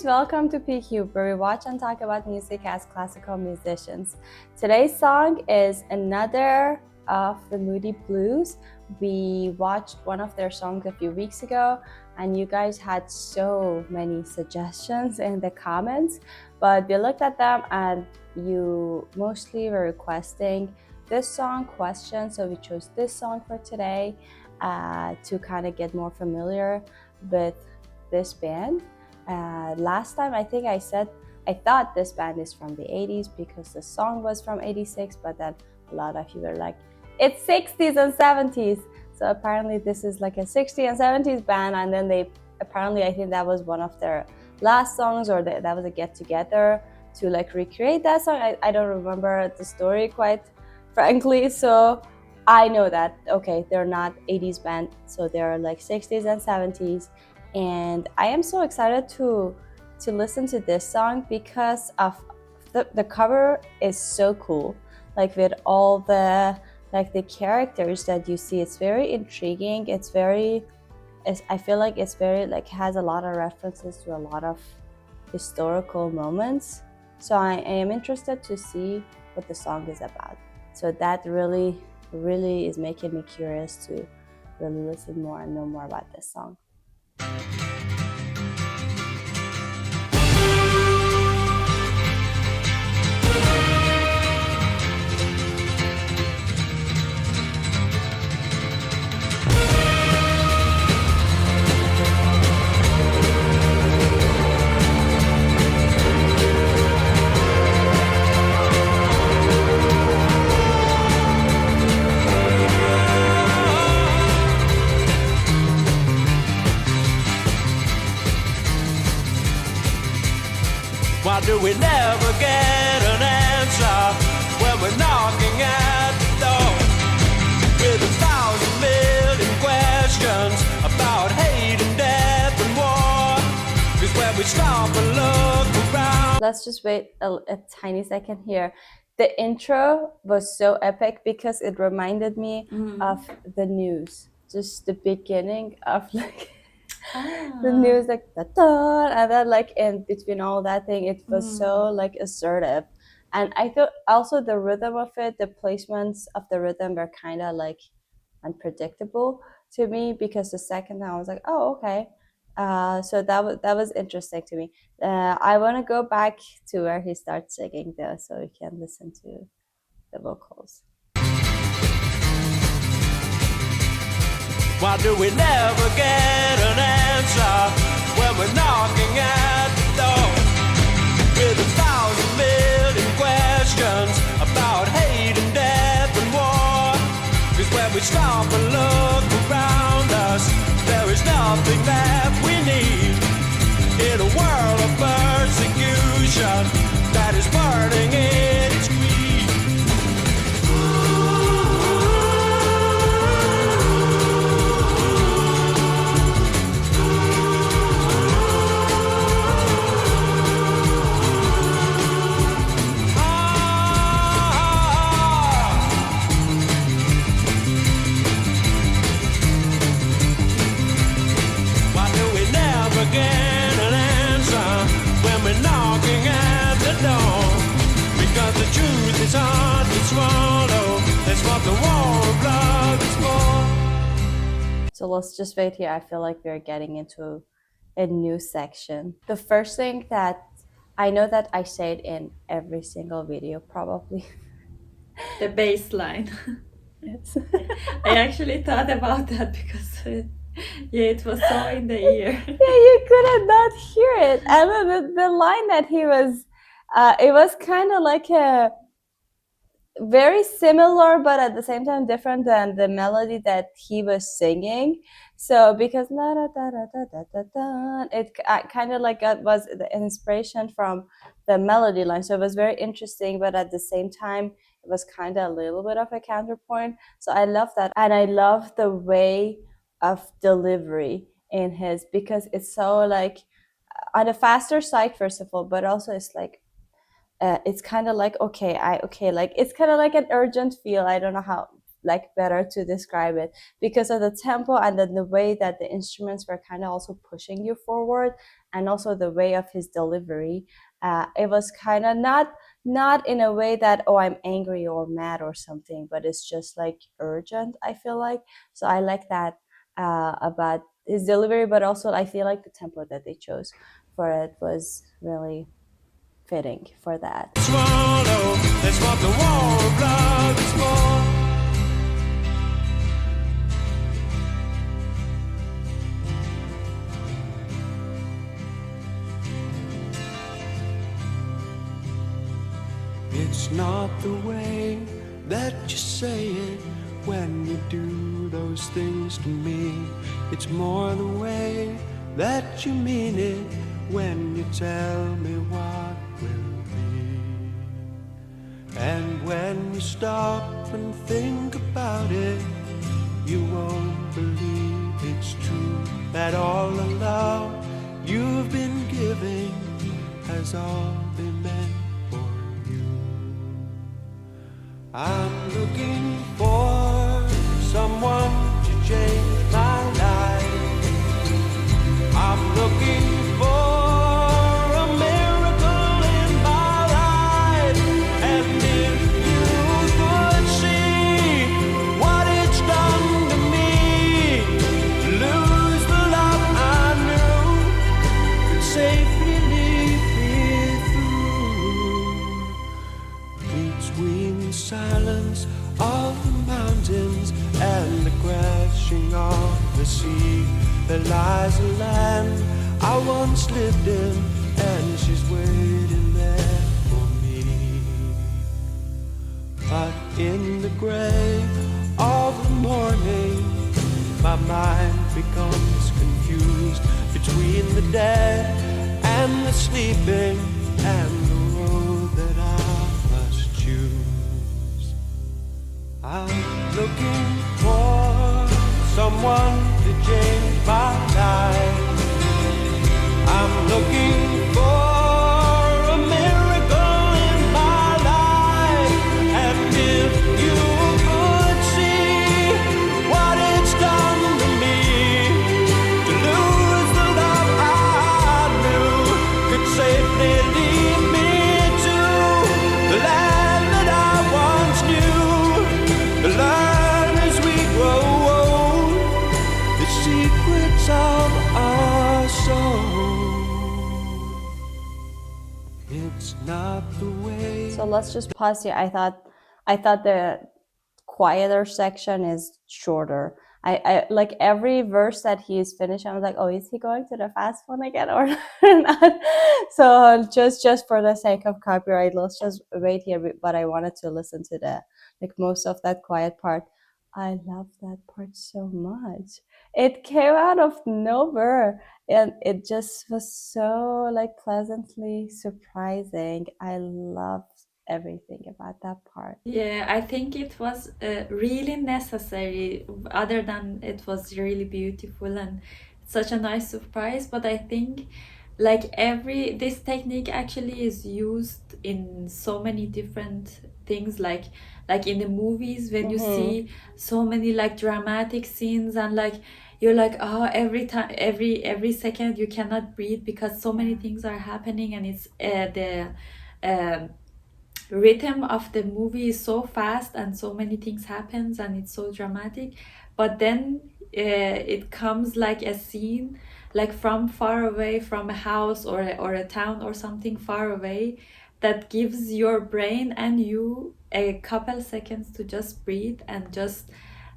viewers, welcome to PQ, where we watch and talk about music as classical musicians. Today's song is another of the Moody Blues. We watched one of their songs a few weeks ago, and you guys had so many suggestions in the comments, but we looked at them and you mostly were requesting this song question, so we chose this song for today to kind of get more familiar with this band. Last time I think I said I thought this band is from the 80s because the song was from 86, but then a lot of you were like, it's 60s and 70s. So apparently this is like a 60s and 70s band, and then apparently I think that was one of their last songs, or that was a get together to like recreate that song. I don't remember the story quite frankly, so I know that okay, they're not 80s band, so they're like 60s and 70s. And I am so excited to listen to this song because of the cover is so cool, like with all the characters that you see. It's very intriguing. I feel like it's very like has a lot of references to a lot of historical moments. So I am interested to see what the song is about. So that really is making me curious to really listen more and know more about this song. Why do we never get an answer when we're knocking at the door with 1,000 million questions about hate and death and war? 'Cause when we stop and look around. Let's just wait a tiny second here. The intro was so epic because it reminded me of the news. Just the beginning of like the news, like da da, and then like in between all that thing, it was so like assertive. And I thought also the rhythm of it, the placements of the rhythm were kind of like unpredictable to me, because the second time I was like, oh, okay. So that was interesting to me. I want to go back to where he starts singing though, so we can listen to the vocals. Why do we never get an answer when we're knocking at the door with 1,000 million questions about hate and death and war? 'Cause when we stop and look around us, there is nothing that we need in a world of persecution that is burning in its greed. Get an answer when we're knocking at the door, because the truth is hard to swallow. That's what the war of love is for. So let's just wait here. I feel like we're getting into a new section. The first thing that I know that I say it in every single video probably. The bass line. Yes. I actually thought about that because it was so in the ear. Yeah, you couldn't not hear it. And then the line that he was, it was kind of like a very similar, but at the same time different than the melody that he was singing. So because la da da da da da da da, it kind of like was the inspiration from the melody line. So it was very interesting, but at the same time, it was kind of a little bit of a counterpoint. So I love that, and I love the way of delivery in his, because it's so like on the faster side first of all, but also it's like it's kind of like okay, like it's kind of like an urgent feel. I don't know how like better to describe it because of the tempo and then the way that the instruments were kind of also pushing you forward, and also the way of his delivery. It was kind of not in a way that, oh, I'm angry or mad or something, but it's just like urgent, I feel like. So I like that about his delivery, but also I feel like the tempo that they chose for it was really fitting for that. Swallow, that's what the war of love is for. It's not the way that you say it when you do those things to me. It's more the way that you mean it when you tell me what will be. And when you stop and think about it, you won't believe it's true that all the love you've been giving has all been meant for you. I'm looking for someone to change my life. I'm looking for a miracle in my life. And if you could see what it's done to me, to lose the love I knew could safely lead me through. Between the silence of the mountains and the crashing of the sea, there lies a land I once lived in, and she's waiting there for me. But in the gray of the morning, my mind becomes confused between the dead and the sleeping, and the road that I must choose. I'm looking for someone to change my life. I'm looking for a miracle in my life. And if you could see what it's done to me, to lose the love I knew could safely lead me to the land that I once knew, to learn as we grow old the secrets of our soul. It's not the way. So let's just pause here. I thought the quieter section is shorter. I like every verse that he's finished, I was like, oh, is he going to the fast one again or not? So just for the sake of copyright, let's just wait here. But I wanted to listen to the like most of that quiet part. I love that part so much. It came out of nowhere and it just was so like pleasantly surprising. I loved everything about that part. Yeah, I think it was really necessary, other than it was really beautiful and such a nice surprise. But I think like this technique actually is used in so many different things, like in the movies when you see so many like dramatic scenes, and like you're like, oh, every time, every second you cannot breathe because so many things are happening, and it's the um rhythm of the movie is so fast and so many things happens and it's so dramatic. But then it comes like a scene, like from far away, from a house or a town or something far away, that gives your brain and you a couple seconds to just breathe and just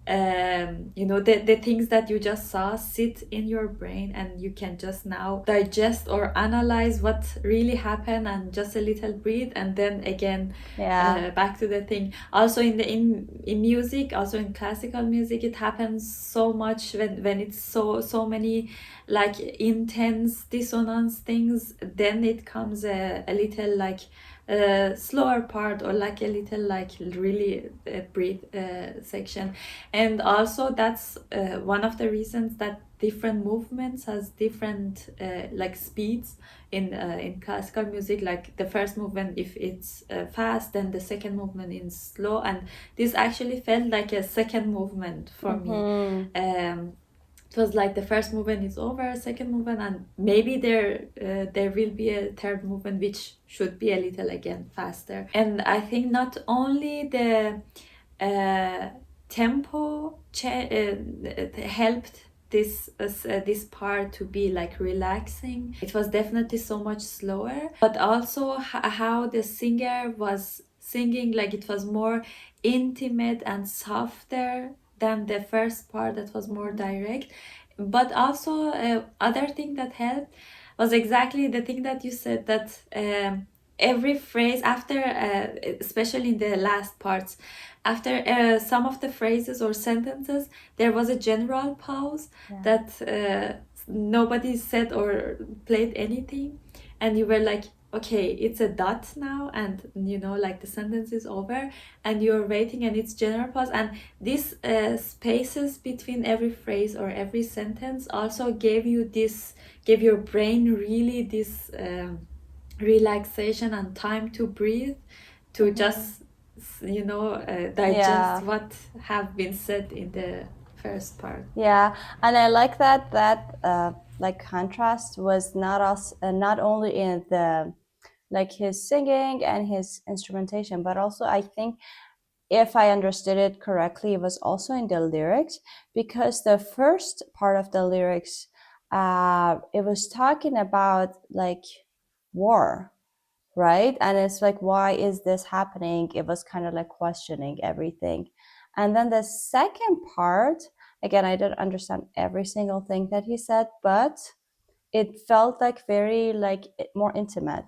the things that you just saw sit in your brain, and you can just now digest or analyze what really happened and just a little breathe, and then again back to the thing. Also in music, also in classical music, it happens so much when it's so many like intense dissonance things, then it comes a little like slower part, or like a little like really brief section. And also that's one of the reasons that different movements has different like speeds in classical music. Like the first movement, if it's fast, then the second movement is slow, and this actually felt like a second movement for me. It was like the first movement is over, second movement, and maybe there will be a third movement which should be a little again faster. And I think not only the tempo helped this part to be like relaxing. It was definitely so much slower, but also how the singer was singing, like it was more intimate and softer than the first part that was more direct. But also other thing that helped was exactly the thing that you said, that every phrase after especially in the last parts, after some of the phrases or sentences, there was a general pause. Yeah. That nobody said or played anything, and you were like, okay, it's a dot now, and you know, like the sentence is over, and you're waiting, and it's general pause. And these spaces between every phrase or every sentence also gave your brain really this relaxation and time to breathe, to just digest Yeah. what have been said in the first part. Yeah, and I like that like contrast was not only in the like his singing and his instrumentation, but also I think, if I understood it correctly, it was also in the lyrics, because the first part of the lyrics, it was talking about like war, right? And it's like, why is this happening? It was kind of like questioning everything. And then the second part, again, I didn't understand every single thing that he said, but it felt like very like more intimate,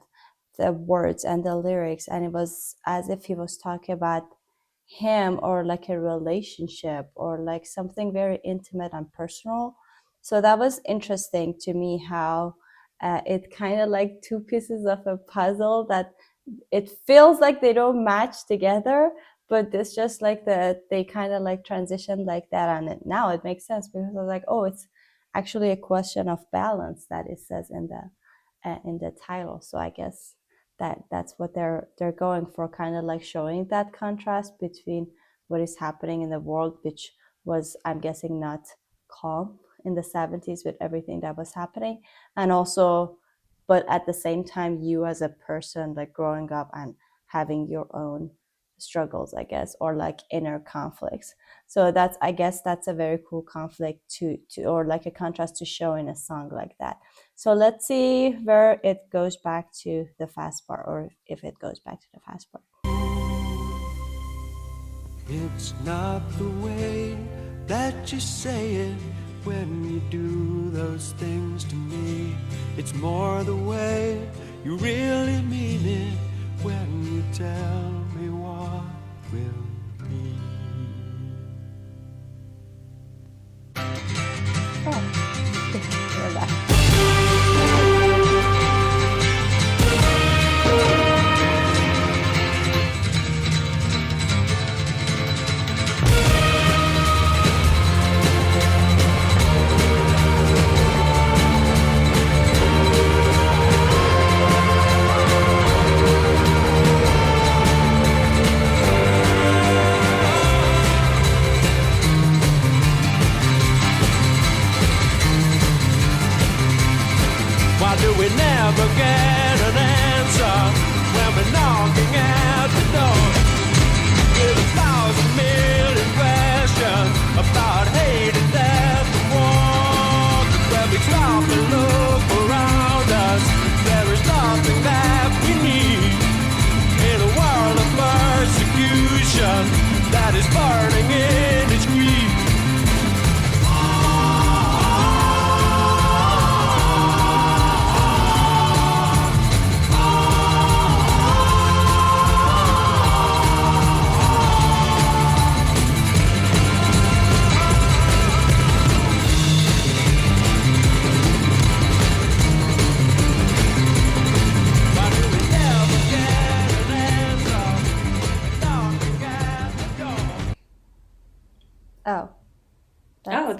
the words and the lyrics, and it was as if he was talking about him, or like a relationship, or like something very intimate and personal. So that was interesting to me, how it kind of like two pieces of a puzzle that it feels like they don't match together, but it's just like they kind of like transition like that, and now it makes sense, because I was like, oh, it's actually a question of balance that it says in the title. So I guess that's what they're going for, kind of like showing that contrast between what is happening in the world, which was, I'm guessing, not calm in the 70s with everything that was happening, and also, but at the same time, you as a person like growing up and having your own struggles, I guess, or like inner conflicts. So that's, I guess that's a very cool conflict to or like a contrast to show in a song like that. So let's see where it goes back to the fast part, or if it goes back to the fast part. It's not the way that you say it when you do those things to me. It's more the way you really mean it when you tell me what will be. We're back.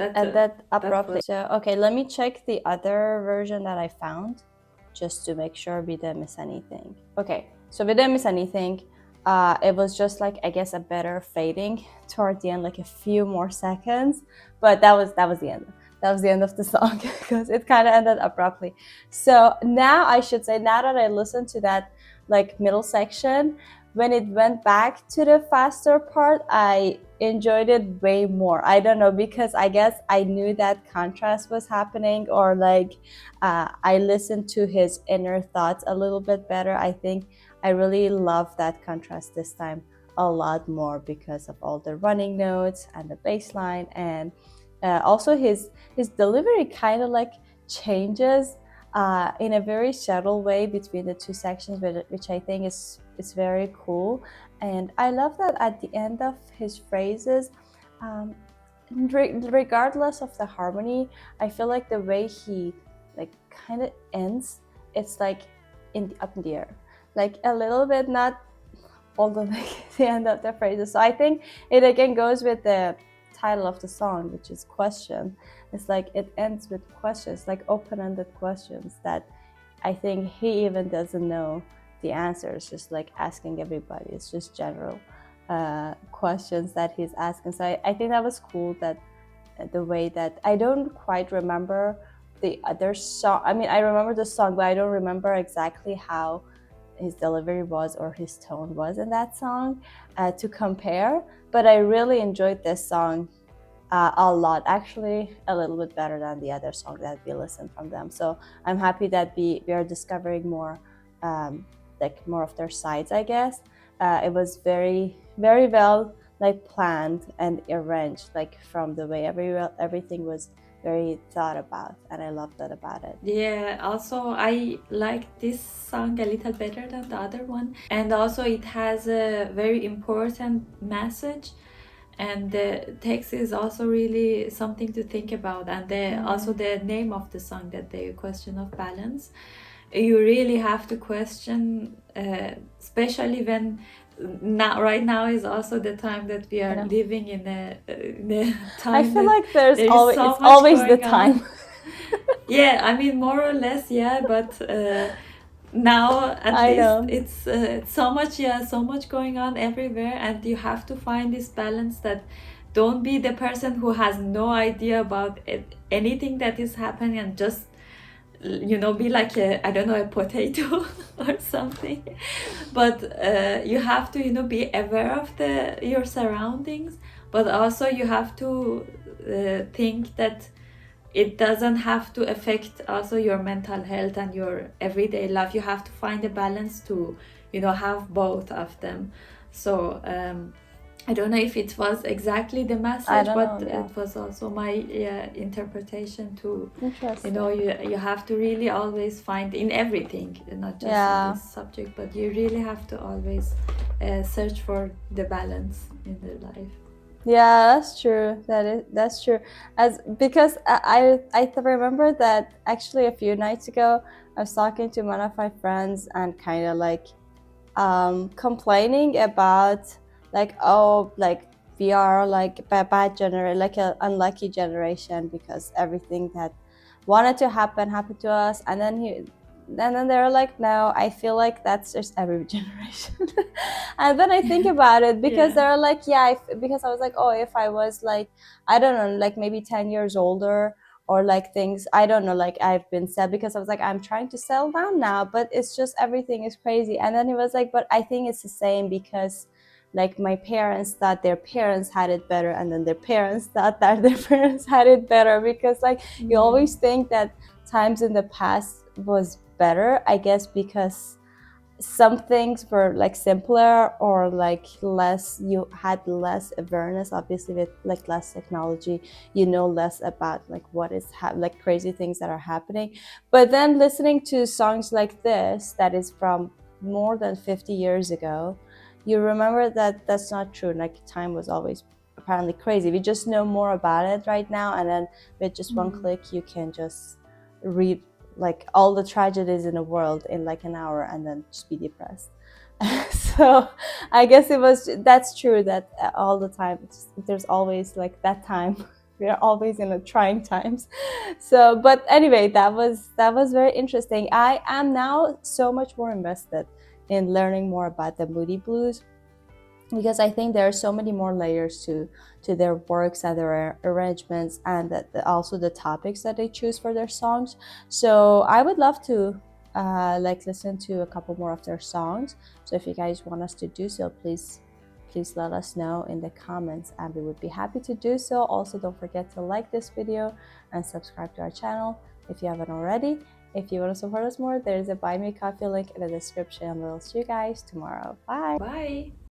ended abruptly. So, okay, let me check the other version that I found just to make sure we didn't miss anything. Okay, so we didn't miss anything. It was just like, I guess, a better fading toward the end, like a few more seconds, but that was the end. That was the end of the song because it kind of ended abruptly. So now I should say, now that I listened to that like middle section, when it went back to the faster part, I enjoyed it way more. I don't know, because I guess I knew that contrast was happening, or like I listened to his inner thoughts a little bit better. I think I really love that contrast this time a lot more because of all the running notes and the bass line, and also his delivery kind of like changes in a very subtle way between the two sections, which I think is very cool. And I love that at the end of his phrases, um, regardless of the harmony, I feel like the way he like kind of ends, it's like up in the air, like a little bit, not all the way the end of the phrases. So I think it again goes with the title of the song, which is question. It's like it ends with questions, like open-ended questions that I think he even doesn't know the answers, just like asking everybody. It's just general questions that he's asking. So I think that was cool, that the way that I don't quite remember the other song. I mean, I remember the song, but I don't remember exactly how his delivery was or his tone was in that song to compare. But I really enjoyed this song a lot, actually a little bit better than the other song that we listened from them. So I'm happy that we are discovering more, like more of their sides, I guess. It was very, very well like planned and arranged, like from the way everything was very thought about, and I love that about it. Yeah, also I like this song a little better than the other one, and also it has a very important message, and the text is also really something to think about, and also the name of the song, that the question of balance. You really have to question, especially when right now is also the time that we are living in a time. I feel like there's is always so it's much always the going on. time. Yeah, I mean, more or less, yeah, but now at I least know. it's so much, yeah, so much going on everywhere, and you have to find this balance, that don't be the person who has no idea about anything that is happening, and just, you know, be like a, I don't know, a potato or something. But you have to, you know, be aware of your surroundings, but also you have to think that it doesn't have to affect also your mental health and your everyday life. You have to find a balance to, you know, have both of them. So I don't know if it was exactly the message, but it was also my interpretation to, you know, you have to really always find in everything, not just in this subject, but you really have to always search for the balance in the life. Yeah, that's true. That's true. Because I remember that actually a few nights ago I was talking to one of my friends and kind of like complaining about like, oh, like we are like a bad generation, like an unlucky generation, because everything that wanted to happen happened to us. And then they're like, no, I feel like that's just every generation. And then I think about it, because they're like, because I was like, oh, if I was like, I don't know, like maybe 10 years older, or like things, I don't know, like I've been sad, because I was like, I'm trying to settle down now, but it's just everything is crazy. And then he was like, but I think it's the same, because like my parents thought their parents had it better, and then their parents thought that their parents had it better, because like you always think that times in the past was better, I guess, because some things were like simpler, or like less, you had less awareness, obviously, with like less technology, you know, less about like what is like crazy things that are happening. But then listening to songs like this, that is from more than 50 years ago, you remember that that's not true. Like time was always apparently crazy. We just know more about it right now, and then with just one click you can just read like all the tragedies in the world in like an hour and then just be depressed. So I guess that's true, that all the time there's always like that time We are always in a trying times. So, but anyway, that was very interesting. I am now so much more invested in learning more about the Moody Blues, because I think there are so many more layers to their works and their arrangements, and also the topics that they choose for their songs. So I would love to like listen to a couple more of their songs. So if you guys want us to do so, please let us know in the comments, and we would be happy to do so. Also, don't forget to like this video and subscribe to our channel if you haven't already. If you want to support us more, there's a buy me coffee link in the description. We'll see you guys tomorrow. Bye. Bye.